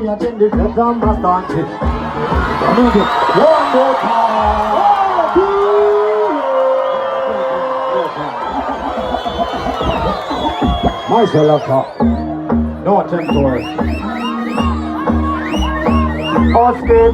we attend the program must dance it. One more time. My selector, no attempt to it. Oscar.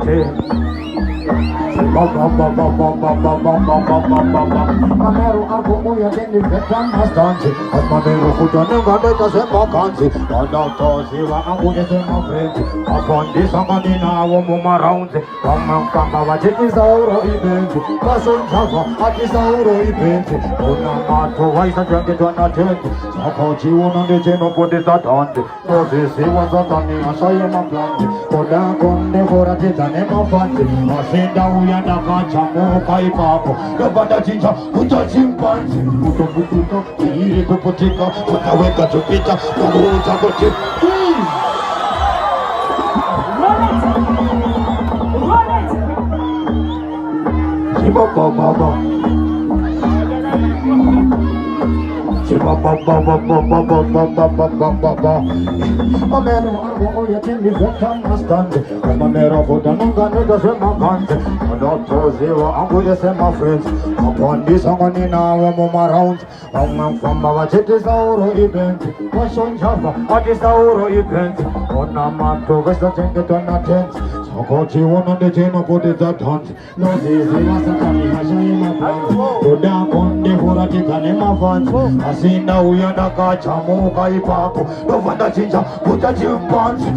Mamero algo muy atento y vetan bastante. Al mamero justo no gana que se vacancy. Cuando todos iban a un ese no frente. Upon this I'm gonna now move around. Come va de tesouro e vende. Passou java, a tesouro e vende. Una mato vai sa gente dona gente. Só continua não de não pode estar dando. Você se was a tani a saia na planta. Toda com devora de tane ma fante. Acenda o ya da cancha mo kai papo. Levanta tinta, puta chimpanzé. Puto puto, ire ko potica. Puta weka chupita, puta coche. Mamero algo ya tiene vetan bastante. Mamero foda nunca nega se macante. Doctor Zero anguja se my friends. Upon this I'm gonna now I'm around. From our tesouro event. Passou java, a tesouro event. Ona mato vesta gente dona tent. Só continua não de não pode estar dando. Não diz mas a caminha já é uma planta. Toda com devora de tane ma fans. Asinda uyanda kachamu kai papo. Levanta tinta, puta chimpanzé.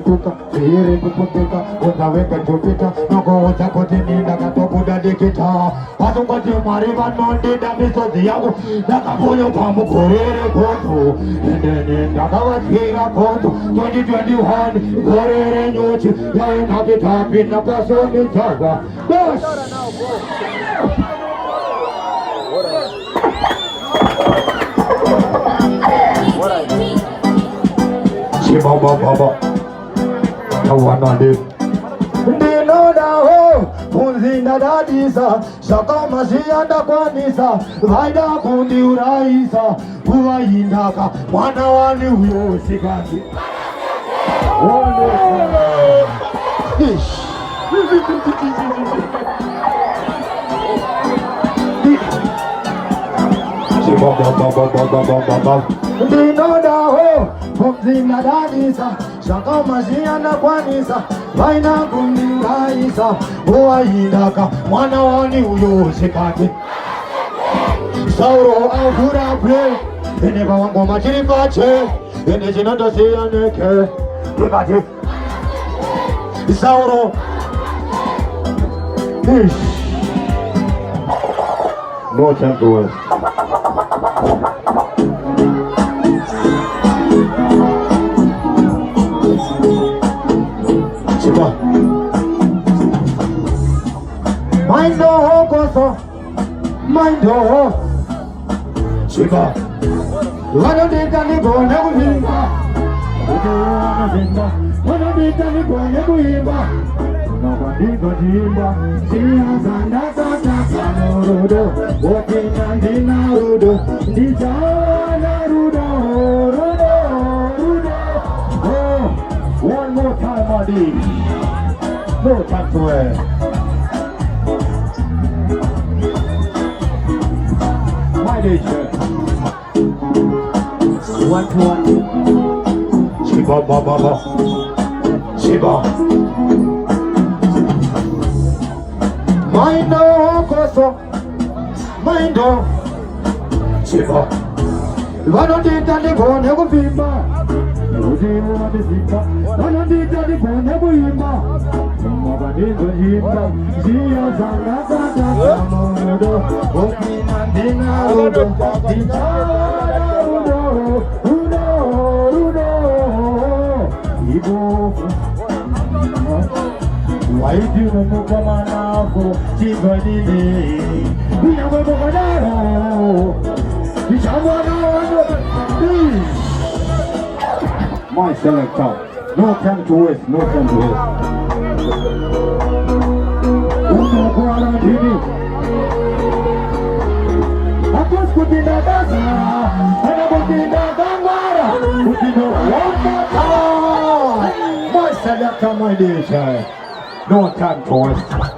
Puta, ire puta, puta weka chupita. No go uta kotinina katobuda dikita. Patunga timariva nondi da misozi yangu. Nakapunyo pamu korere kontu. Endene ndakawatira kontu. 2021 korere nyochi. Yaina kitapi na paso mitaga. Yes! Baba, Tawanade. Dino da ho, punzinda da disa, shaka masianda kwanisa, vaida kundi uraisa, uwa indaka, mwana wani uyo sikati. Baba. Dino da ho, punzinda da disa, shaka masianda kwanisa, vaida kundi uraisa, uwa indaka, mwana wani uyo sikati. Sauro aufura play, eneba wango machiri pache, ene jinata siyaneke, ikati. Sauro, no time to waste. Chiba. Mind ho koso, mind ho. Chiba. Wano dita ni gone kuhimba. Wano dita ni gone kuhimba. Nobody got himba. Siya zanda kata narudo. Walking on the narudo. Dita narudo. Oh, one more time, Adi. No time to wear. My nature. One. Shiba baba. Shiba. Mind koso. Mind Shiba. Wano dita ni gone kuvimba. Ujimu adisika. Wano dita ni gone kuimba. Mabadigo jimba. Zia zanga zanga narudo. Okina dinarudo. Dita narudo. Rudo. Ibu. Why do you know come on now for Chibadini? We are going to go down. My selector, no time to waste, no time to waste. Uno quarantini. Apos kutina dasa, ana kutina dangara. Kutino one more time. My selector. selector, my DJ. No time to waste.